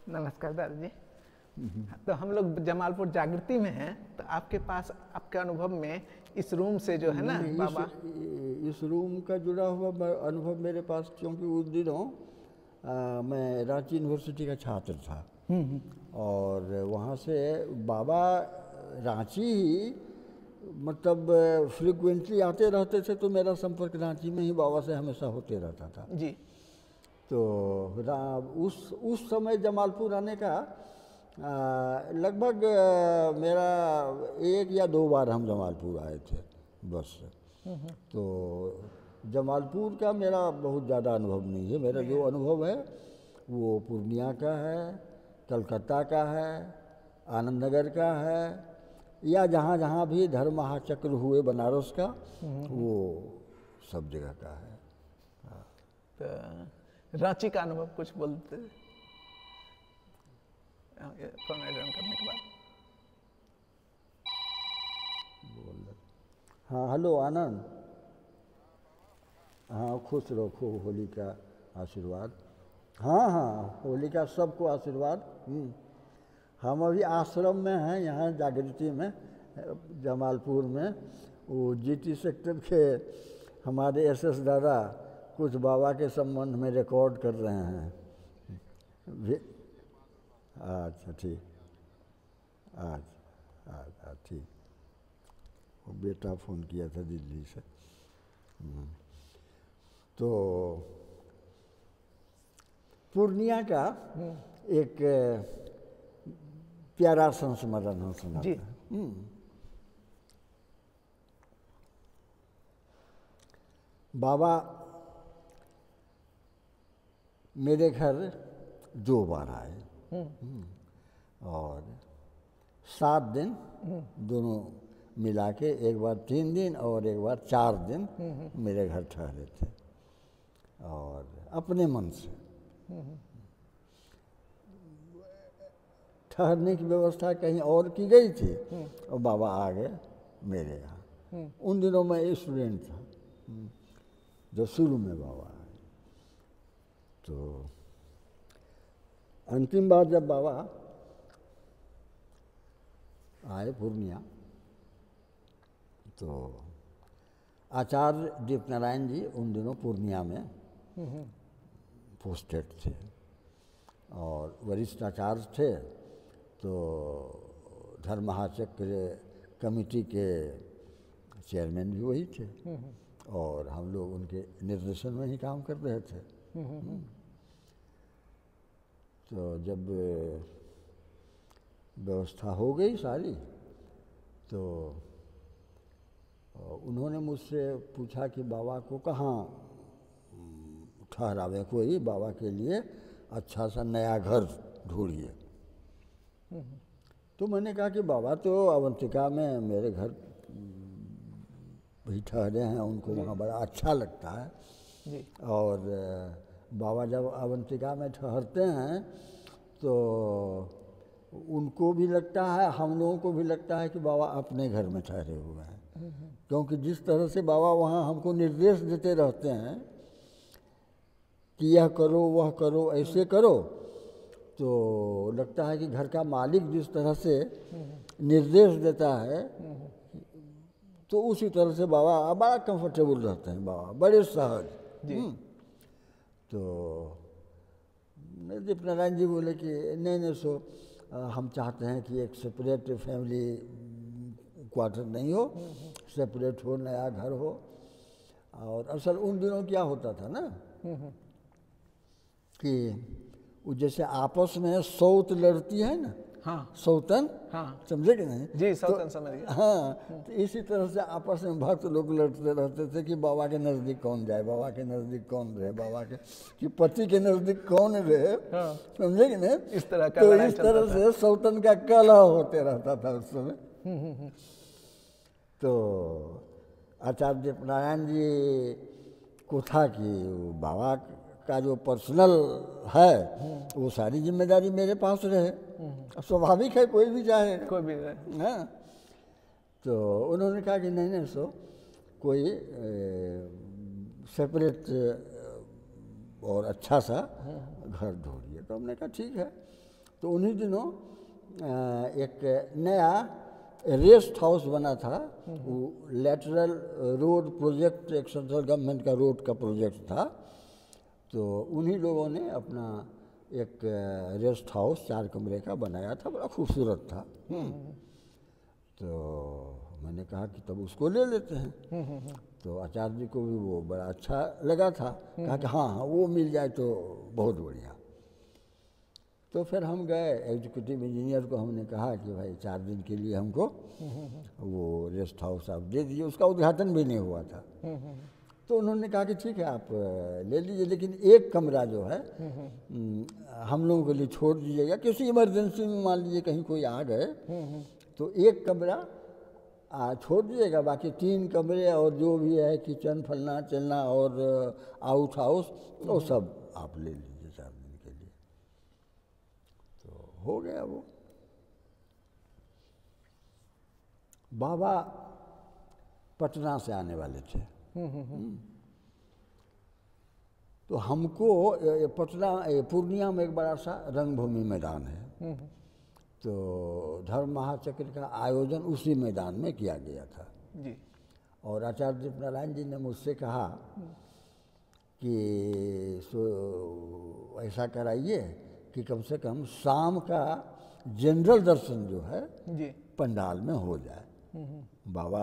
नमस्कार दादाजी। तो हम लोग जमालपुर जागृति में हैं, तो आपके पास आपके अनुभव में इस रूम से जो है ना नहीं, बाबा, इस रूम का जुड़ा हुआ अनुभव मेरे पास, क्योंकि उस दिनों मैं रांची यूनिवर्सिटी का छात्र था और वहाँ से बाबा रांची ही मतलब फ्रिक्वेंटली आते रहते थे, तो मेरा संपर्क रांची में ही बाबा से हमेशा होते रहता था जी। तो उस समय जमालपुर आने का लगभग मेरा 1 या 2 बार हम जमालपुर आए थे बस। तो जमालपुर का मेरा बहुत ज़्यादा अनुभव नहीं है। मेरा जो अनुभव है वो पूर्णिया का है, कलकत्ता का है, आनंद नगर का है, या जहाँ जहाँ भी धर्म महाचक्र हुए बनारस का, वो सब जगह का है। तो रांची का अनुभव कुछ बोलते फोन एडन करने के बाद। हाँ, हेलो आनंद। हाँ, खुश रहो, खूब होली का आशीर्वाद। हाँ हाँ, होली का सबको आशीर्वाद। हम अभी आश्रम में हैं, यहाँ जागृति में, जमालपुर में। वो जीटी सेक्टर के हमारे एसएस दादा कुछ बाबा के संबंध में रिकॉर्ड कर रहे हैं। अच्छा ठीक, अच्छा ठीक। वो बेटा फ़ोन किया था दिल्ली से। तो पूर्णिया का एक प्यारा संस्मरण हम सुनाते हैं। बाबा मेरे घर 2 बार आए और 7 दिन दोनों मिला के, एक बार 3 दिन और एक बार 4 दिन मेरे घर ठहरे थे और अपने मन से ठहरने की व्यवस्था कहीं और की गई थी और बाबा आ गए मेरे यहाँ। उन दिनों मैं स्टूडेंट था जो शुरू में बाबा आए। तो अंतिम बार जब बाबा आए पूर्णिया, तो आचार्य दीपनारायण जी उन दिनों पूर्णिया में पोस्टेड थे और वरिष्ठ आचार्य थे। तो धर्म महाचक्र कमेटी के चेयरमैन भी वही थे और हम लोग उनके निर्देशन में ही काम कर रहे थे। तो जब व्यवस्था हो गई सारी, तो उन्होंने मुझसे पूछा कि बाबा को कहाँ ठहरावे, कोई बाबा के लिए अच्छा सा नया घर ढूंढिए। तो मैंने कहा कि बाबा तो अवंतिका में मेरे घर भी ठहरे हैं, उनको वहाँ बड़ा अच्छा लगता है जी। और बाबा जब अवंतिका में ठहरते हैं तो उनको भी लगता है, हम लोगों को भी लगता है कि बाबा अपने घर में ठहरे हुए हैं। क्योंकि जिस तरह से बाबा वहाँ हमको निर्देश देते रहते हैं कि यह करो, वह करो, ऐसे करो, तो लगता है कि घर का मालिक जिस तरह से निर्देश देता है, तो उसी तरह से बाबा बड़ा कंफर्टेबल रहते हैं, बाबा बड़े सहज। तो दीपनारायण जी बोले कि नहीं सो हम चाहते हैं कि एक सेपरेट फैमिली क्वार्टर नहीं हो, सेपरेट हो, नया घर हो। और असल उन दिनों क्या होता था ना कि वो जैसे आपस में सौत लड़ती है ना, हाँ, सौतन, हाँ, समझे कि नहीं? जी, सौतन समझ गया। हाँ, तो इसी तरह से आपस में भक्त लोग लड़ते रहते थे कि बाबा के नज़दीक कौन जाए, बाबा के नज़दीक कौन रहे, बाबा के कि पति के नज़दीक कौन रहे। हाँ, समझे कि नहीं? इस तरह का तो लड़ाई इस चलता तरह था। से सौतन का कलह होते रहता था उस समय। तो आचार्य दीपनारायण जी को था कि बाबा का जो पर्सनल है वो सारी जिम्मेदारी मेरे पास रहे। स्वाभाविक है, कोई भी चाहे, कोई भी हाँ। तो उन्होंने कहा कि नहीं सो कोई सेपरेट और अच्छा सा घर ढूंढिए। तो हमने कहा ठीक है। तो उन्हीं दिनों एक नया रेस्ट हाउस बना था, वो लेटरल रोड प्रोजेक्ट, एक सेंट्रल गवर्नमेंट का रोड का प्रोजेक्ट था। तो उन्हीं लोगों ने अपना एक रेस्ट हाउस 4 कमरे का बनाया था, बड़ा खूबसूरत था। तो मैंने कहा कि तब उसको ले लेते हैं। तो आचार्य जी को भी वो बड़ा अच्छा लगा था, कहा कि हाँ हाँ वो मिल जाए तो बहुत बढ़िया। तो फिर हम गए, एग्जीक्यूटिव इंजीनियर को हमने कहा कि भाई 4 दिन के लिए हमको वो रेस्ट हाउस आप दे दीजिए, उसका उद्घाटन भी नहीं हुआ था। तो उन्होंने कहा कि ठीक है आप ले लीजिए, लेकिन एक कमरा जो है हम लोगों के लिए छोड़ दीजिएगा, किसी इमरजेंसी में मान लीजिए कहीं कोई आ गए तो एक कमरा छोड़ दीजिएगा, बाकी 3 कमरे और जो भी है किचन फलना चलना और आउट हाउस वो सब आप ले लीजिए 4 दिन के लिए। तो हो गया वो। बाबा पटना से आने वाले थे। तो हमको पटना पूर्णिया में एक बड़ा सा रंगभूमि मैदान है, तो धर्म महाचक्र का आयोजन उसी मैदान में किया गया था जी। और आचार्य दीपनारायण जी ने मुझसे कहा कि ऐसा कराइए कि कम से कम शाम का जनरल दर्शन जो है जी पंडाल में हो जाए। बाबा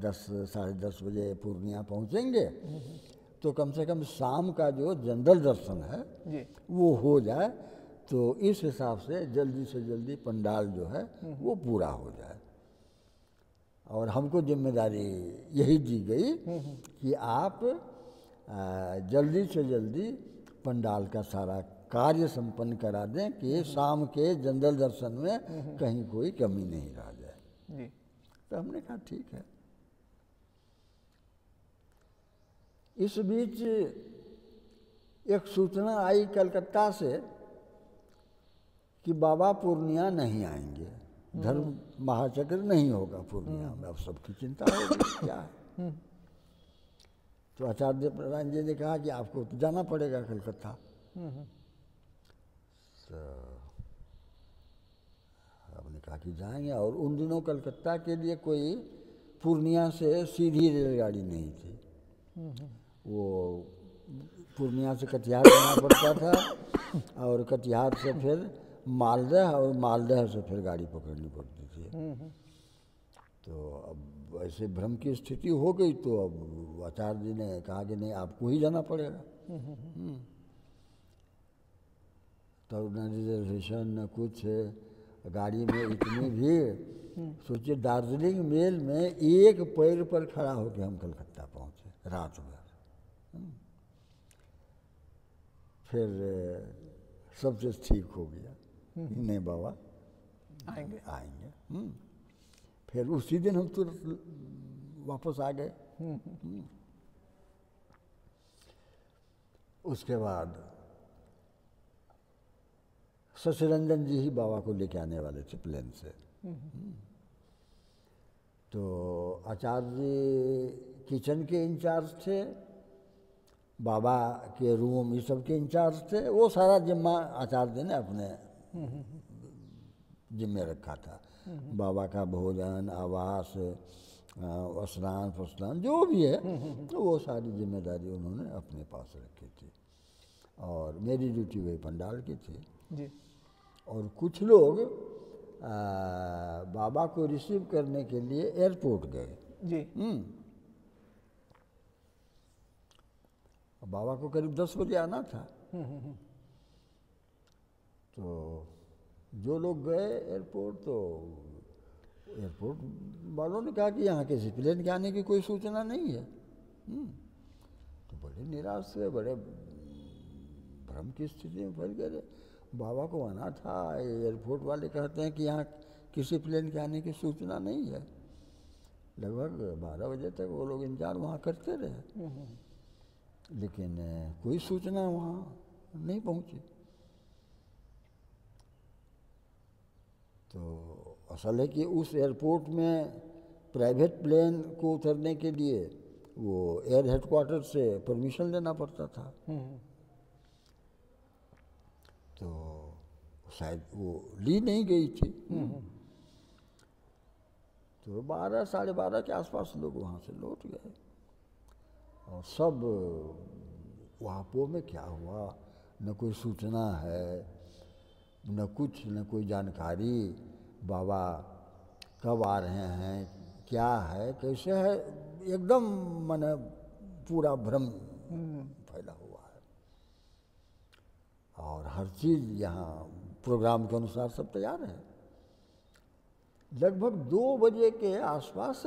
10 साढ़े 10 बजे पूर्णिया पहुंचेंगे, तो कम से कम शाम का जो जनरल दर्शन है जी वो हो जाए, तो इस हिसाब से जल्दी पंडाल जो है वो पूरा हो जाए। और हमको जिम्मेदारी यही दी गई कि आप जल्दी से जल्दी पंडाल का सारा कार्य संपन्न करा दें कि शाम के जनरल दर्शन में कहीं कोई कमी नहीं रह जाए जी। तो हमने कहा ठीक है। इस बीच एक सूचना आई कलकत्ता से कि बाबा पूर्णिया नहीं आएंगे, धर्म महाचक्र नहीं होगा पूर्णिया में। अब सबकी चिंता होगी क्या है। तो आचार्य दीपनारायण जी ने कहा कि आपको तो जाना पड़ेगा कलकत्ता। तो आपने कहा कि जाएंगे, और उन दिनों कलकत्ता के लिए कोई पूर्णिया से सीधी रेलगाड़ी नहीं थी, वो पूर्णिया से कटिहार जाना पड़ता था और कटिहार से फिर मालदह और मालदह से फिर गाड़ी पकड़नी पड़ती थी। तो अब ऐसे भ्रम की स्थिति हो गई, तो अब आचार्य जी ने कहा कि नहीं आपको ही जाना पड़ेगा। तो न रिजर्वेशन न कुछ, गाड़ी में इतनी भीड़। सोचिए दार्जिलिंग मेल में एक पैर पर खड़ा होकर हम कलकत्ता पहुँचे रात भर। फिर सब चीज़ ठीक हो गया, नहीं बाबा आएंगे। फिर उसी दिन हम तुरंत वापस आ गए। उसके बाद शशिरंजन जी ही बाबा को लेके आने वाले थे प्लेन से। तो आचार्य जी किचन के इंचार्ज थे, बाबा के रूम ये सब के इंचार्ज थे, वो सारा जिम्मा आचार्य जी ने अपने जिम्मे रखा था। बाबा का भोजन, आवास, स्नान प्रस्नान जो भी है, तो वो सारी जिम्मेदारी उन्होंने अपने पास रखी थी। और मेरी ड्यूटी वही पंडाल की थी जी। और कुछ लोग बाबा को रिसीव करने के लिए एयरपोर्ट गए जी। बाबा को करीब 10 बजे आना था। तो जो लोग गए एयरपोर्ट, तो एयरपोर्ट वालों ने कहा कि यहाँ किसी प्लेन के आने की कोई सूचना नहीं है। तो बड़े निराश हुए, बड़े भ्रम की स्थिति में फंस गए। बाबा को आना था, एयरपोर्ट वाले कहते हैं कि यहाँ किसी प्लेन के आने की सूचना नहीं है। लगभग 12 बजे तक वो लोग इंतजार वहाँ करते रहे, लेकिन कोई सूचना वहाँ नहीं पहुँची। तो असल है कि उस एयरपोर्ट में प्राइवेट प्लेन को उतरने के लिए वो एयर हेडक्वार्टर से परमिशन लेना पड़ता था। तो शायद वो ली नहीं गई थी। तो 12 साढ़े 12 के आसपास लोग वहाँ से लौट गए और सब वहाँ में क्या हुआ न कोई सूचना है, न कुछ, न कोई जानकारी, बाबा कब आ रहे हैं, क्या है, कैसे है, एकदम माने पूरा भ्रम फैला हुआ है। और हर चीज़ यहाँ प्रोग्राम के अनुसार सब तैयार है। लगभग 2 बजे के आसपास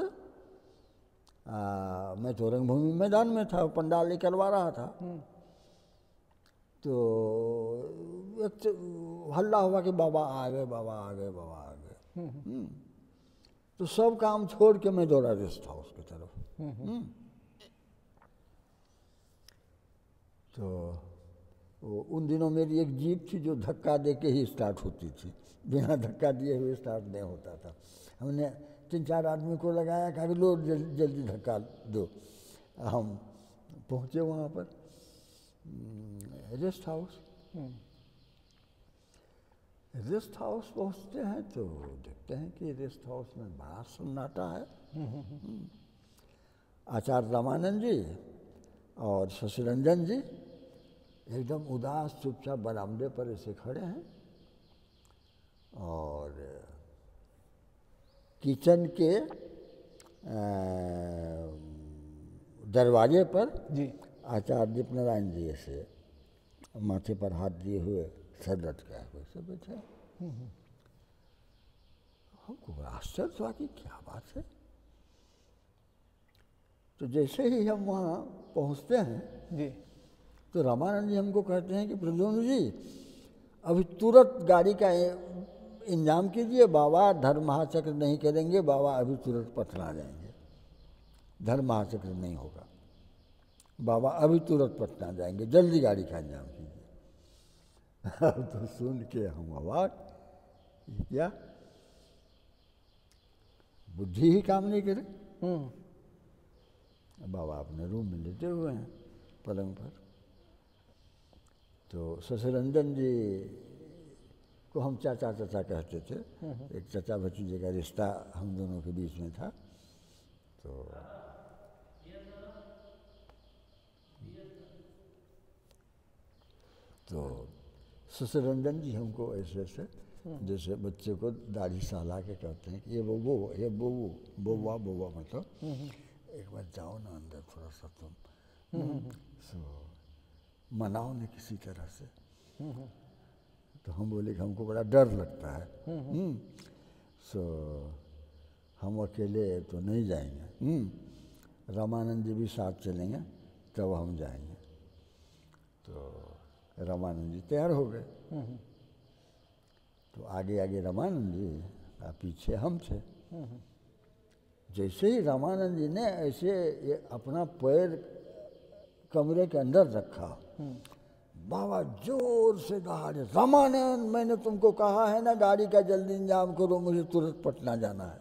मैं तो रंगभूमि मैदान में था, पंडाल निकलवा रहा था। तो एक हल्ला हुआ कि बाबा आ गए, बाबा आ गए, बाबा आ गए। तो सब काम छोड़ के मैं दौड़ा रेस्ट हाउस की तरफ। तो उन दिनों मेरी एक जीप थी जो धक्का दे के ही स्टार्ट होती थी, बिना धक्का दिए हुए स्टार्ट नहीं होता था। हमने 3-4 आदमी को लगाया, कहा कि लो जल्दी धक्का दो। हम पहुँचे वहाँ पर रेस्ट हाउस। रेस्ट हाउस पहुँचते हैं तो देखते हैं कि रेस्ट हाउस में बड़ा सन्नाटा है। आचार्य रामानंद जी और शशिरंजन जी एकदम उदास चुपचाप बरामदे पर ऐसे खड़े हैं और किचन के दरवाजे पर जी आचार्य दीपनारायण जी ऐसे माथे पर हाथ दिए हुए सर लटका वैसे बैठे। हमको बड़ा आश्चर्य हुआ कि क्या बात है। तो जैसे ही हम वहाँ पहुँचते हैं जी तो रामानंद जी हमको कहते हैं कि प्रद्युम्न जी अभी तुरंत गाड़ी का इंतजाम कीजिए, बाबा धर्म महाचक्र नहीं करेंगे, बाबा अभी तुरंत पटना जाएंगे, धर्म महाचक्र नहीं होगा, बाबा अभी तुरंत पटना जाएंगे, जल्दी गाड़ी का इंतजाम कीजिए। तो सुन के हम अवाक, क्या बुद्धि ही काम नहीं करे। बाबा अपने रूम में लेटे हुए हैं पलंग पर। तो शशिरंजन जी को हम चाचा चाचा कहते थे, एक चाचा भतीजे का रिश्ता हम दोनों के बीच में था। तो शशिरंजन जी हमको ऐसे ऐसे जैसे बच्चे को दाढ़ी सहला के कहते हैं कि ये बबू, ये बबू, बउआ, बउआ मतलब एक बार जाओ ना अंदर थोड़ा सा तुम, सो मनाओ ना किसी तरह से। तो हम बोले कि हमको बड़ा डर लगता है, सो हम अकेले तो नहीं जाएंगे, रामानंद जी भी साथ चलेंगे तब हम जाएंगे। तो रामानंद जी तैयार हो गए। तो आगे आगे रामानंद जी और पीछे हम थे। जैसे ही रामानंद जी ने ऐसे ये अपना पैर कमरे के अंदर रखा, बाबा जोर से कहा, रामानंद मैंने तुमको कहा है ना गाड़ी का जल्दी इंतजाम करो, मुझे तुरंत पटना जाना है।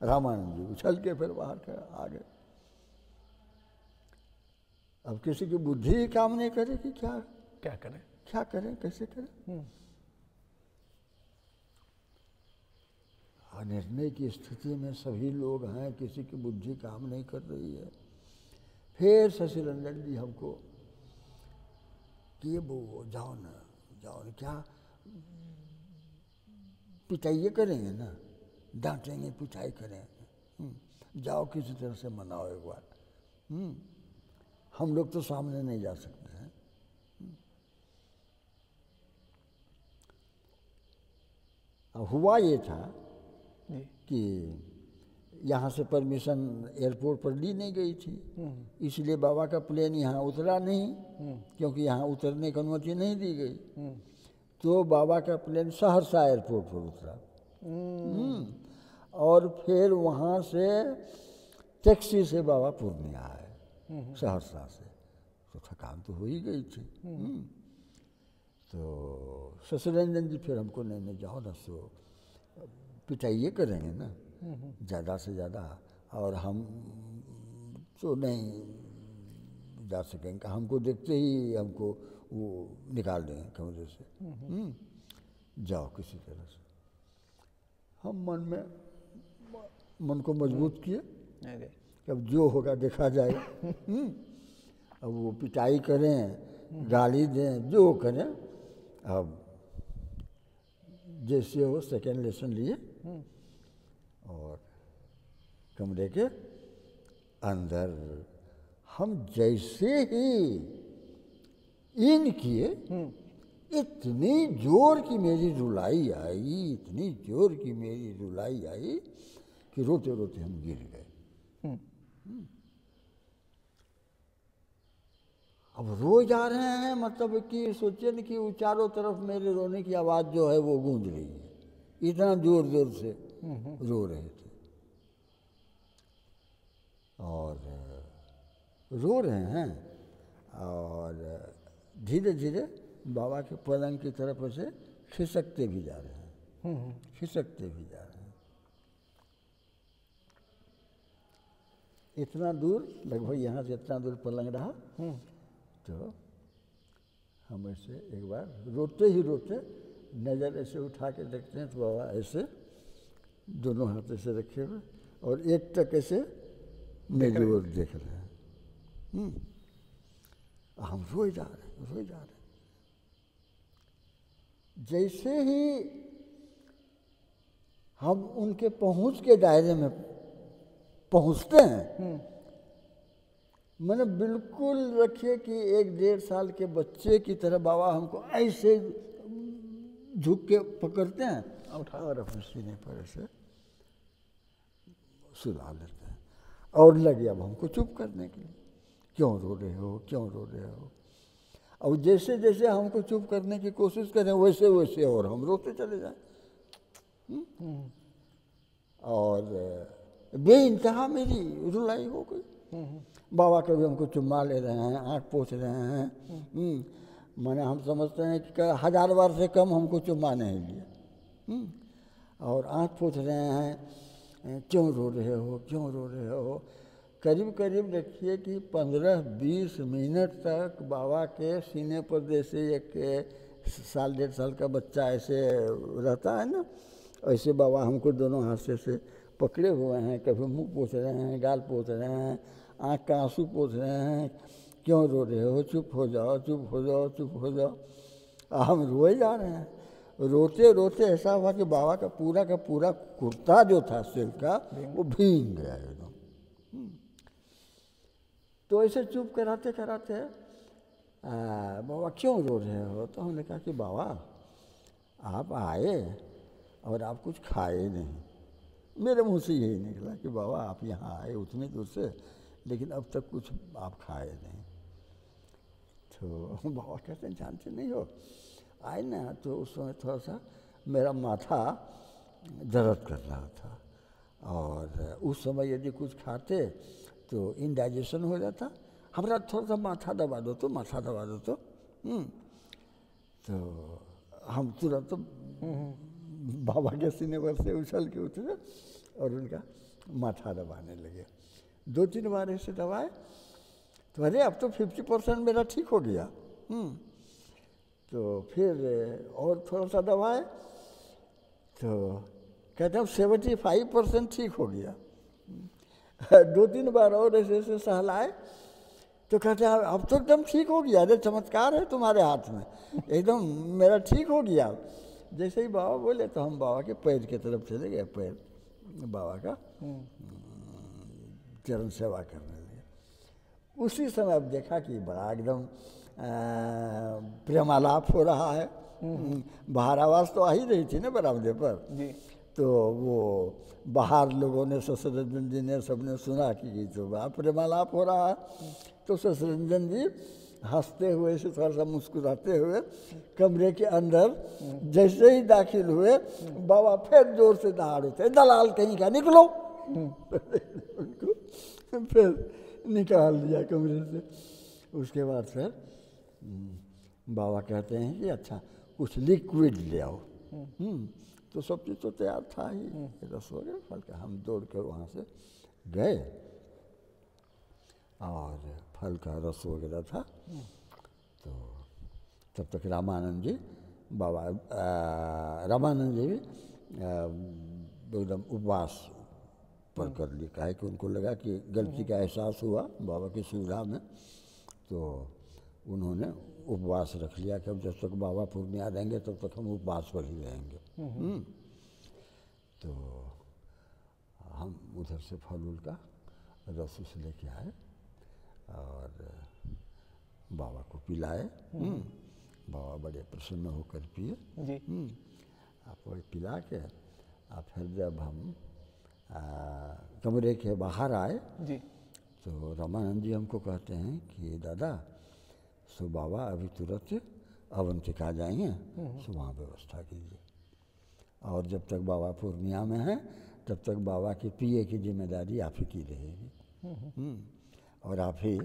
रामानंद जी उछल के फिर बाहर आ गए। अब किसी की बुद्धि ही काम नहीं करे कि क्या करें, क्या करें, कैसे करें। निर्णय की स्थिति में सभी लोग हैं, किसी की बुद्धि काम नहीं कर रही है। फिर शशिरंजन जी हमको कि वो जाओ ना, क्या पिटाइए करेंगे ना, डांटेंगे पिटाई करेंगे, जाओ किसी तरह से मनाओ एक बार, हम लोग तो सामने नहीं जा सकते हैं। अब हुआ ये था कि यहाँ से परमिशन एयरपोर्ट पर ली नहीं गई थी, इसलिए बाबा का प्लेन यहाँ उतरा नहीं, क्योंकि यहाँ उतरने की अनुमति नहीं दी गई। तो बाबा का प्लेन सहरसा एयरपोर्ट पर उतरा, और फिर वहाँ से टैक्सी से बाबा पूर्णिया आए सहरसा से। तो थकान तो हो ही गई थी। तो शशिरंजन जी फिर हमको नहीं जाओ ना, सो पिटाइए करेंगे ना ज़्यादा से ज़्यादा, और हम तो नहीं जा सकेंगे, हमको देखते ही हमको वो निकाल देंगे कमरे से। जाओ किसी तरह से। हम मन को मजबूत किए कि अब जो होगा देखा जाएगा। अब वो पिटाई करें, गाली दें, जो करें, अब जैसे हो सेकेंड लेसन लिए और कमरे के अंदर हम जैसे ही इन किए, इतनी जोर की मेरी रुलाई आई, इतनी जोर की मेरी रुलाई आई कि रोते रोते हम गिर गए। अब रो जा रहे हैं, मतलब कि सोचिए न कि वो चारों तरफ मेरे रोने की आवाज़ जो है वो गूंज रही है, इतना जोर जोर से रो रहे थे। और रो रहे हैं और धीरे धीरे बाबा के पलंग की तरफ से खिसकते भी जा रहे हैं, खिसकते भी जा रहे हैं। इतना दूर, लगभग यहाँ से इतना दूर पलंग रहा, तो हम ऐसे एक बार रोते ही रोते नज़र ऐसे उठा के देखते हैं तो बाबा ऐसे दोनों हाथ ऐसे रखे हुए और एक तक ऐसे मेरी ओर देख रहे हैं। हम रोए जा रहे हैं, रोए जा रहे हैं। जैसे ही हम उनके पहुंच के दायरे में पहुंचते हैं, मैंने बिल्कुल रखिए कि 1-1.5 साल के बच्चे की तरह बाबा हमको ऐसे झुक के पकड़ते हैं और अपने सीने पर ऐसे सुला लेते हैं और लगे अब हमको चुप करने के लिए, क्यों रो रहे हो, क्यों रो रहे हो। और जैसे जैसे हमको चुप करने की कोशिश करें वैसे वैसे और हम रोते चले जाएं। और बेइंतहा मेरी रुलाई हो गई। बाबा कभी हमको चुम्मा ले रहे हैं, आँख पोंछ रहे हैं, माने हम समझते हैं कि 1000 बार से कम हमको चुम्मा नहीं लिए, और आँख पोंछ रहे हैं, क्यों रो रहे हो, क्यों रो रहे हो। करीब करीब देखिए कि 15-20 मिनट तक बाबा के सीने पर जैसे एक 1.5 साल का बच्चा ऐसे रहता है ना, ऐसे बाबा हमको दोनों हाथ से पकड़े हुए हैं, कभी मुंह पोंछ रहे हैं, गाल पोंछ रहे हैं, आँख का आंसू पोंछ रहे हैं, क्यों रो रहे हो, चुप हो जाओ, चुप हो जाओ, चुप हो जाओ। हम रोए जा रहे हैं। रोते रोते ऐसा हुआ कि बाबा का पूरा कुर्ता जो था सिल्क का वो भीग गया एकदम। तो ऐसे चुप कराते कराते बाबा क्यों रो रहे हो, तो हमने कहा कि बाबा आप आए और आप कुछ खाए नहीं। मेरे मुंह से यही निकला कि बाबा आप यहाँ आए उतनी दूर से, लेकिन अब तक कुछ आप खाए नहीं। तो बाबा कहते हैं जानते नहीं हो, आए ना तो उस समय थोड़ा सा मेरा माथा दर्द कर रहा था, और उस समय यदि कुछ खाते तो इंडाइजेशन हो जाता। हमारा थोड़ा सा माथा दबा दो तो, माथा दबा दो तो। तो हम तुरंत बाबा के सीने पर से उछल के उतरे और उनका माथा दबाने लगे। 2-3 बार ऐसे दबाए तो अरे अब तो 50% मेरा ठीक हो गया। तो फिर और थोड़ा सा दबाए तो कहते हैं 75% ठीक हो गया। 2-3 बार और ऐसे ऐसे सहलाए तो कहते हैं अब तो एकदम ठीक हो गया, अरे चमत्कार है तुम्हारे हाथ में, एकदम मेरा ठीक हो गया। जैसे ही बाबा बोले तो हम बाबा के पैर की तरफ चले गए, पैर बाबा का चरण सेवा करने लगे। उसी समय अब देखा कि बड़ा एकदम प्रेमालाप हो रहा है। बाहर आवाज़ तो आ ही रही थी ना बरामदे पर जी। तो वो बाहर लोगों ने शशरंजन जी ने सबने सुना कि तो बड़ा प्रेमालाप हो रहा है। तो शशरंजन जी हंसते हुए से थोड़ा सा मुस्कुराते हुए कमरे के अंदर जैसे ही दाखिल हुए बाबा फिर जोर से दहाड़ उठे, दलाल कहीं का निकलो। उनको फिर निकाल दिया कमरे से। उसके बाद फिर बाबा कहते हैं कि अच्छा कुछ लिक्विड ले आओ। तो सब चीज़ तो तैयार था ही, रस वगैरह फल का। हम दौड़ कर वहाँ से गए और फल का रस वगैरह था। तो तब तक रामानंद जी बाबा रामानंद जी एकदम उपवास पर कर लिए, कहा कि उनको लगा कि गलती का एहसास हुआ बाबा की सुविधा में, तो उन्होंने उपवास रख लिया कि अब जब तक बाबा पूर्णिया रहेंगे तब तक हम उपवास पर ही रहेंगे। तो हम उधर से फल उल का रस उस लेके आए और बाबा को पिलाए। बाबा बड़े प्रसन्न होकर पिए जी। आप पिला के और फिर जब हम कमरे के बाहर आए जी। तो रामानंद जी हमको कहते हैं कि दादा सो बाबा अभी तुरंत अवंतिका जाएंगे, सो वहाँ व्यवस्था कीजिए, और जब तक बाबा पूर्णिया में हैं तब तक बाबा की पिए की जिम्मेदारी आप ही की रहेगी। और आप ही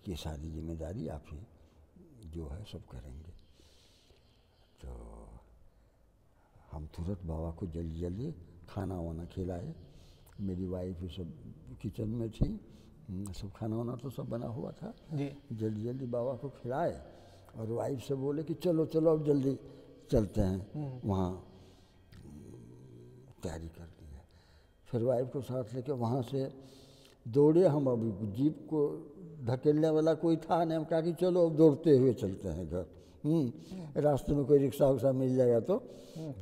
की सारी जिम्मेदारी आप ही जो है सब करेंगे। तो हम तुरंत बाबा को जल्दी जल्दी खाना वाना खिलाए। मेरी वाइफ भी सब किचन में थी, सब खाना वाना तो सब बना हुआ था जी। जल्दी जल्दी बाबा को खिलाए और वाइफ से बोले कि चलो चलो अब जल्दी चलते हैं वहाँ, तैयारी कर दी है। फिर वाइफ को साथ लेके वहाँ से दौड़े हम, अभी जीप को धकेलने वाला कोई था नहीं, हम कहा कि चलो अब दौड़ते हुए चलते हैं घर। रास्ते में कोई रिक्शा उक्सा मिल जाएगा तो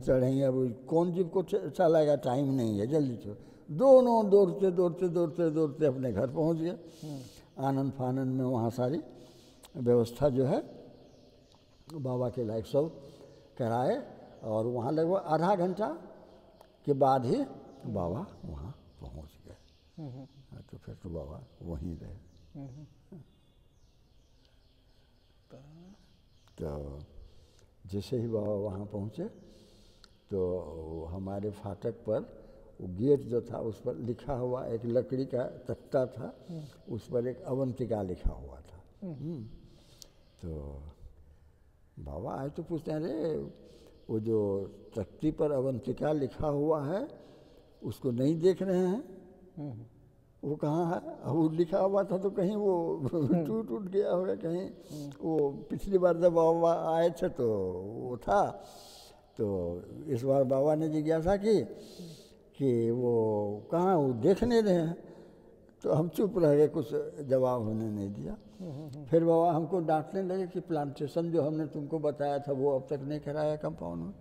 चढ़ेंगे, अब कौन जीप को चलाएगा, टाइम नहीं है, जल्दी चलो। दोनों दौड़ते दौड़ते दौड़ते दौड़ते अपने घर पहुंच गए। आनंद फानंद में वहाँ सारी व्यवस्था जो है बाबा के लायक सब कराए, और वहाँ लगभग आधा घंटा के बाद ही बाबा वहाँ पहुँच गए। तो फिर तो बाबा वहीं रहे। तो जैसे ही बाबा वहाँ पहुँचे तो हमारे फाटक पर वो गेट जो था उस पर लिखा हुआ एक लकड़ी का तख्ता था, उस पर एक अवंतिका लिखा हुआ था। तो बाबा आए तो पूछते हैं, अरे वो जो तख्ती पर अवंतिका लिखा हुआ है उसको नहीं देख रहे हैं? वो कहाँ है? अब वो लिखा हुआ था तो कहीं वो टूट टूट गया होगा कहीं। वो पिछली बार जब बाबा आए थे तो वो था, तो इस बार बाबा ने जिज्ञासा की कि वो कहाँ, वो देख नहीं रहे हैं। तो हम चुप रह गए, कुछ जवाब होने नहीं दिया। फिर बाबा हमको डांटने लगे कि प्लांटेशन जो हमने तुमको बताया था वो अब तक नहीं कराया कंपाउंड में।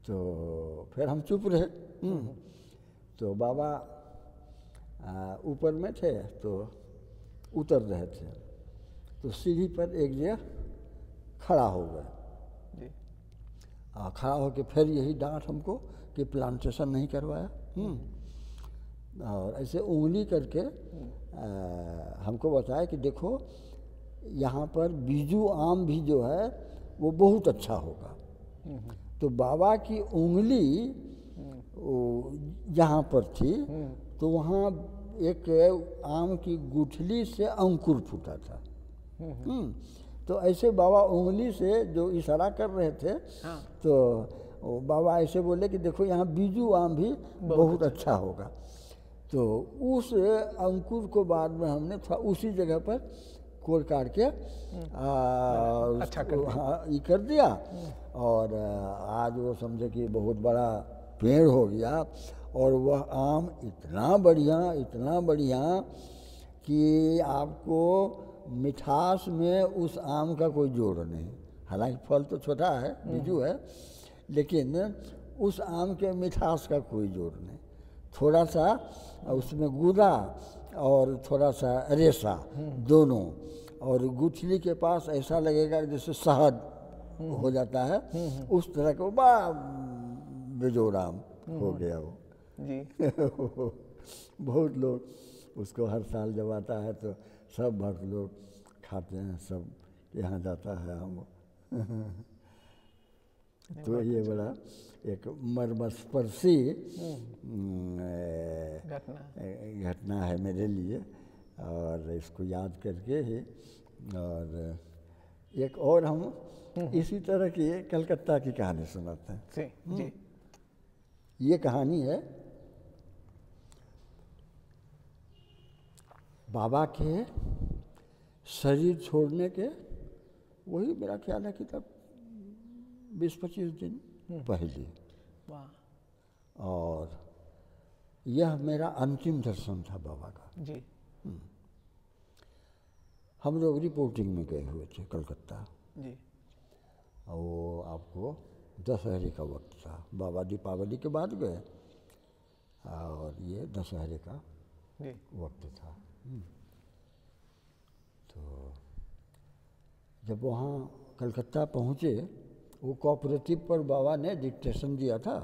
तो फिर हम चुप रहे। तो बाबा ऊपर में थे तो उतर रहे थे, तो सीढ़ी पर एक जगह खड़ा हो गए। खड़ा होकर फिर यही डांट हमको कि प्लांटेशन नहीं करवाया। और ऐसे उंगली करके हमको बताया कि देखो यहाँ पर बीजू आम भी जो है वो बहुत अच्छा होगा। तो बाबा की उंगली यहाँ पर थी, तो वहाँ एक आम की गुठली से अंकुर फूटा था। तो ऐसे बाबा उंगली से जो इशारा कर रहे थे, हाँ। तो बाबा ऐसे बोले कि देखो यहाँ बीजू आम भी बहुत अच्छा होगा। तो उस अंकुर को बाद में हमने थोड़ा उसी जगह पर कोड़ काट के अच्छा कर दिया। हाँ ये कर दिया, और आज वो समझे कि बहुत बड़ा पेड़ हो गया। और वह आम इतना बढ़िया कि आपको मिठास में उस आम का कोई जोड़ नहीं। हालांकि फल तो छोटा है, बीजू है, लेकिन उस आम के मिठास का कोई जोड़ नहीं। थोड़ा सा उसमें गूदा और थोड़ा सा रेशा दोनों, और गुठली के पास ऐसा लगेगा जैसे शहद हो जाता है, उस तरह का बड़ा बेजोड़ आम हो गया वो जी। बहुत लोग उसको हर साल जब आता है तो सब भक्त लोग खाते हैं, सब यहाँ जाता है हम। तो ये बड़ा एक मर्मस्पर्शी घटना है मेरे लिए, और इसको याद करके ही। और एक और हम इसी तरह की कलकत्ता की कहानी सुनाते हैं। जी। ये कहानी है बाबा के शरीर छोड़ने के वही मेरा ख्याल है कि तब 20-25 दिन पहले। वाह। और यह मेरा अंतिम दर्शन था बाबा का। जी। हम लोग रिपोर्टिंग में गए हुए थे कलकत्ता। जी। और वो आपको दशहरे का वक्त था। बाबा दीपावली के बाद गए और ये दशहरे का जी। वक्त था। तो जब वहाँ कलकत्ता पहुँचे, वो कोऑपरेटिव पर बाबा ने डिक्टेशन दिया था।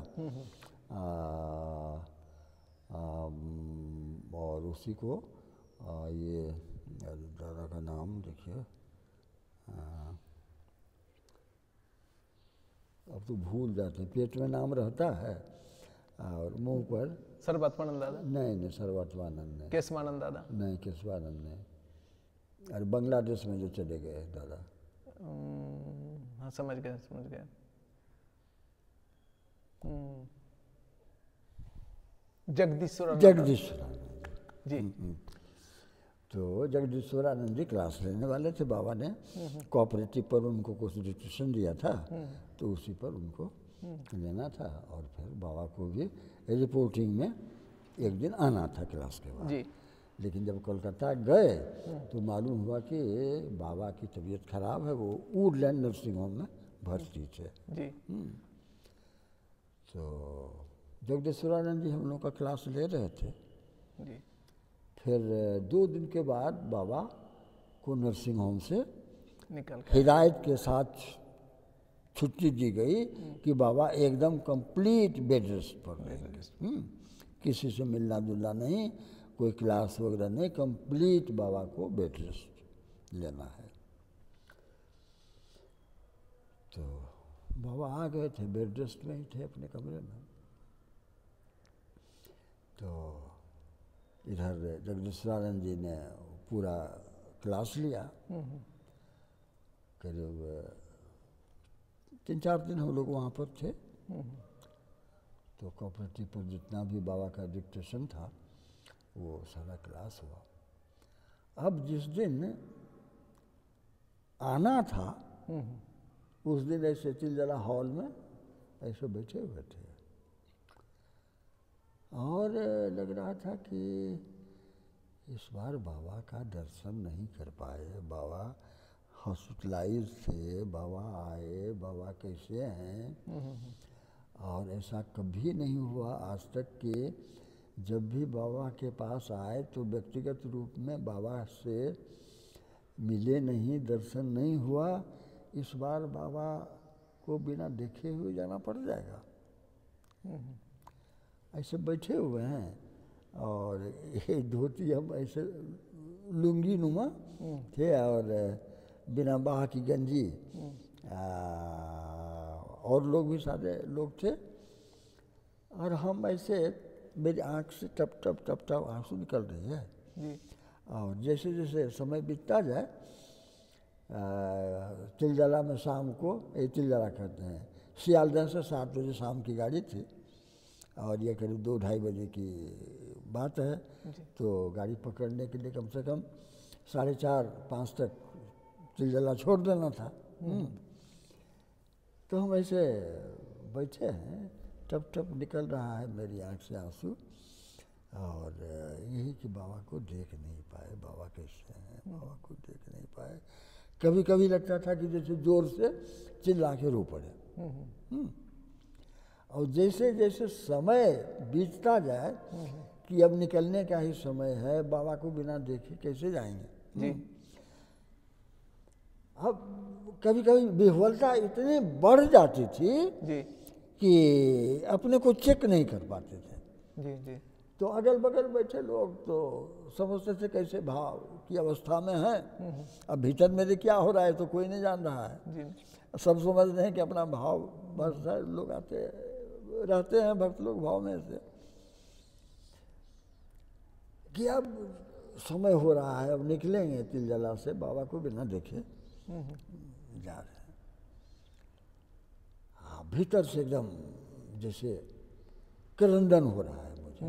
और उसी को ये दादा का नाम देखिए, अब तो भूल जाते, पेट में नाम रहता है और मुंह पर। सर्वत्वानंद दादा? नहीं, सर्वत्वानंद नहीं। केशवानंद दादा? नहीं, केशवानंद नहीं। अरे बांग्लादेश में जो चले गए दादा। हाँ, समझ गए। जगदीश्वरानंद जी। तो जगदीश्वरानंद जी क्लास लेने वाले थे। बाबा ने कोऑपरेटिव पर उनको कुछ डिक्टेशन दिया था, तो उसी पर उनको लेना था। और फिर बाबा को भी रिपोर्टिंग में एक दिन आना था क्लास के बाद जी। लेकिन जब कोलकाता गए तो मालूम हुआ कि बाबा की तबीयत खराब है, वो वुडलैंड नर्सिंग होम में भर्ती थे जी। तो जगदीश्वरानंद जी हम लोग का क्लास ले रहे थे जी। फिर 2 दिन के बाद बाबा को नर्सिंग होम से निकल हिदायत के साथ छुट्टी दी गई कि बाबा एकदम कंप्लीट बेड रेस्ट पर रहेंगे। किसी से मिलना जुलना नहीं, कोई क्लास वगैरह नहीं, कंप्लीट बाबा को बेड रेस्ट लेना है। तो बाबा आ गए थे, बेड रेस्ट में ही थे अपने कमरे में। तो इधर जगदीश्वरानंद जी ने पूरा क्लास लिया। करीब 3-4 दिन हम लोग वहाँ पर थे। तो कोऑपरेटिव पर जितना भी बाबा का डिक्टेशन था वो सारा क्लास हुआ। अब जिस दिन आना था उस दिन ऐसे चिलजला हॉल में ऐसे बैठे हुए थे और लग रहा था कि इस बार बाबा का दर्शन नहीं कर पाए। बाबा हॉस्पिटलाइज थे, बाबा आए, बाबा कैसे हैं। और ऐसा कभी नहीं हुआ आज तक कि जब भी बाबा के पास आए तो व्यक्तिगत रूप में बाबा से मिले नहीं, दर्शन नहीं हुआ। इस बार बाबा को बिना देखे हुए जाना पड़ जाएगा। ऐसे बैठे हुए हैं और ये धोती हम ऐसे लुंगी नुमा थे और बिना बाह की गंजी। और लोग भी सारे लोग थे और हम ऐसे, मेरी आँख से टप टप टप टप आंसू निकल रही है जी। और जैसे जैसे समय बीतता जाए, तिलजला में शाम को, ये तिलजला कहते हैं, सियालदह से 7 बजे शाम की गाड़ी थी और ये करीब 2-2:30 बजे की बात है। तो गाड़ी पकड़ने के लिए कम से कम 4:30-5 तक तिलजला छोड़ देना था। तो हम ऐसे बैठे हैं, टप टप निकल रहा है मेरी आँख से आंसू और यही कि बाबा को देख नहीं पाए, बाबा कैसे हैं, बाबा को देख नहीं पाए। कभी कभी लगता था कि जैसे जोर से चिल्ला के रो पड़े। और जैसे जैसे समय बीतता जाए कि अब निकलने का ही समय है, बाबा को बिना देखे कैसे जाएंगे जी। अब कभी कभी विह्वलता इतनी बढ़ जाती थी जी। कि अपने को चेक नहीं कर पाते थे। जी जी। तो अगल बगल बैठे लोग तो समझते थे कैसे भाव की अवस्था में है। अब भीतर मेरे क्या हो रहा है तो कोई नहीं जान रहा है जी। सब समझते हैं कि अपना भाव बस है। लोग आते रहते हैं भक्त लोग भाव में से कि अब समय हो रहा है, अब निकलेंगे तिलजला से, बाबा को बिना देखे जा रहे हैं। हाँ, भीतर से एकदम जैसे क्रंदन हो रहा है मुझे।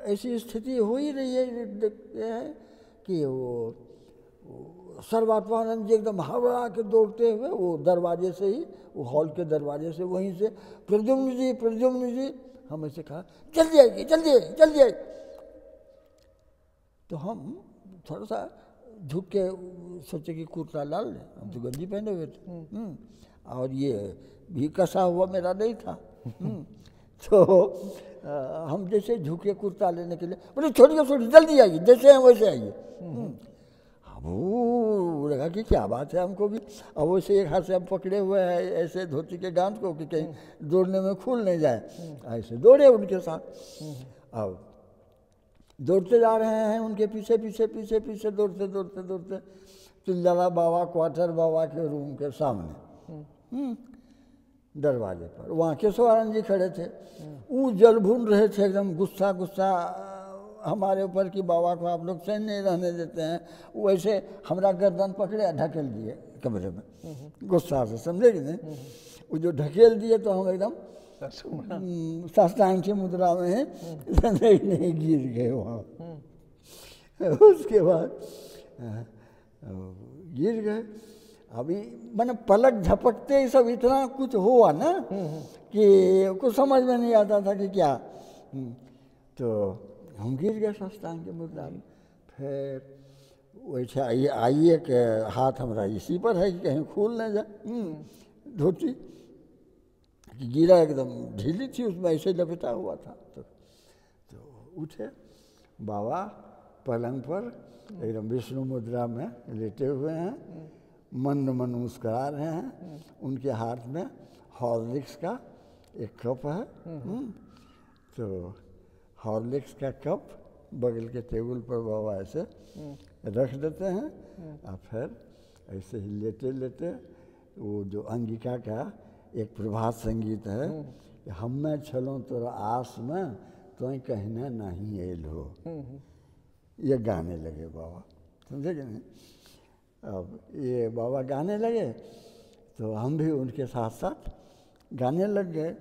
ऐसी स्थिति हो ही रही है। देखते हैं कि वो सर्वात्मानंद जी एकदम हवा के दौड़ते हुए वो दरवाजे से ही, वो हॉल के दरवाजे से, वहीं से प्रद्युम्न जी हमें से कहा जल्दी आइए जल्दी आइए जल्दी आइए। तो हम थोड़ा सा झुक के सोचे कि कुर्ता डाल लें, हम तो गंजी पहने हुए थे और ये भी कसा हुआ मेरा नहीं था। तो हम जैसे झुके कुर्ता लेने के लिए, बोले छोड़िए जल्दी आइए, जैसे हैं वैसे आइए। अब वो लगा कि क्या बात है, हमको भी। अब वैसे एक हाथ से हम पकड़े हुए हैं ऐसे धोती के गांठ को कि कहीं दौड़ने में खुल नहीं जाए, ऐसे दौड़े उनके साथ। अब दौड़ते जा रहे हैं उनके पीछे पीछे पीछे पीछे दौड़ते दौड़ते दौड़ते चिल्लाला बाबा क्वार्टर बाबा के रूम के सामने दरवाजे पर, वहाँ केशवानंद जी खड़े थे। वो जल भून रहे थे एकदम गुस्सा गुस्सा हमारे ऊपर कि बाबा को आप लोग चैन नहीं रहने देते हैं। वैसे हमारा गर्दन पकड़े ढकेल दिए कमरे में गुस्सा से, समझे कि नहीं। वो जो ढकेल दिए तो हम एकदम साष्टांग की मुद्रा में नहीं गिर गए वहाँ। उसके बाद गिर गए। अभी मैंने पलक झपकते ही सब इतना कुछ हुआ ना कि कुछ समझ में नहीं आता था कि क्या। तो हम गिर गए साष्टांग की मुद्रा में। फिर वैसे आइए के हाथ हमारा इसी पर है कि कहीं खुल न जाए धोती, गिरा एकदम ढीली थी, उसमें ऐसे लपेटा हुआ था। तो उठे बाबा पलंग पर एकदम विष्णु मुद्रा में लेटे हुए हैं, मंद मंद मुस्कुरा रहे हैं। उनके हाथ में हॉर्लिक्स का एक कप है। तो हॉर्लिक्स का कप बगल के टेबल पर बाबा ऐसे रख देते हैं और फिर ऐसे ही लेटे लेटे वो जो अंगिका का एक प्रभात संगीत है, हम में छलों तोरा आस में तो कहना नहीं एल हो, ये गाने लगे बाबा, समझे कि नहीं। अब ये बाबा गाने लगे तो हम भी उनके साथ साथ गाने लग गए।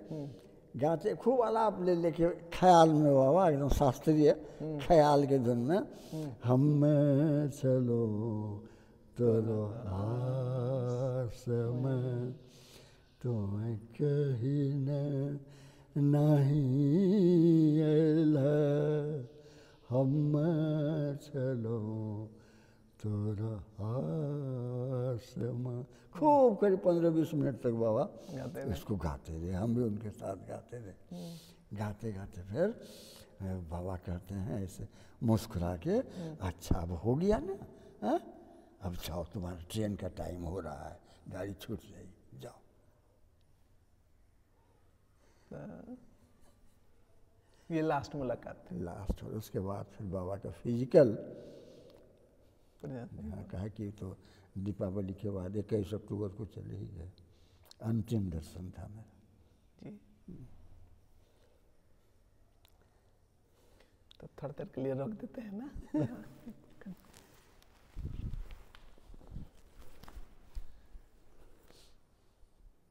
गाते खूब आलाप ले लेके ख्याल में बाबा एकदम शास्त्रीय ख्याल के धुन में, हम में चलो तोरो आस में तो कहीं नहीं एल, हम चलो तोरा आस में। खूब करीब 15-20 मिनट तक बाबा इसको गाते रहे, हम भी उनके साथ गाते रहे। गाते गाते फिर बाबा कहते हैं ऐसे मुस्कुरा के, अच्छा अब हो गया ना, हाँ अब जाओ, तुम्हारा ट्रेन का टाइम हो रहा है, गाड़ी छूट जाएगी, जाओ। ये लास्ट मुलाकात थी। लास्ट। और उसके बाद फिर बाबा का फिजिकल कहा कि तो दीपावली के बाद 21 अक्टूबर को चले ही गए, अंतिम दर्शन था मेरा जी। तो थोड़ी देर के लिए रोक देते हैं ना।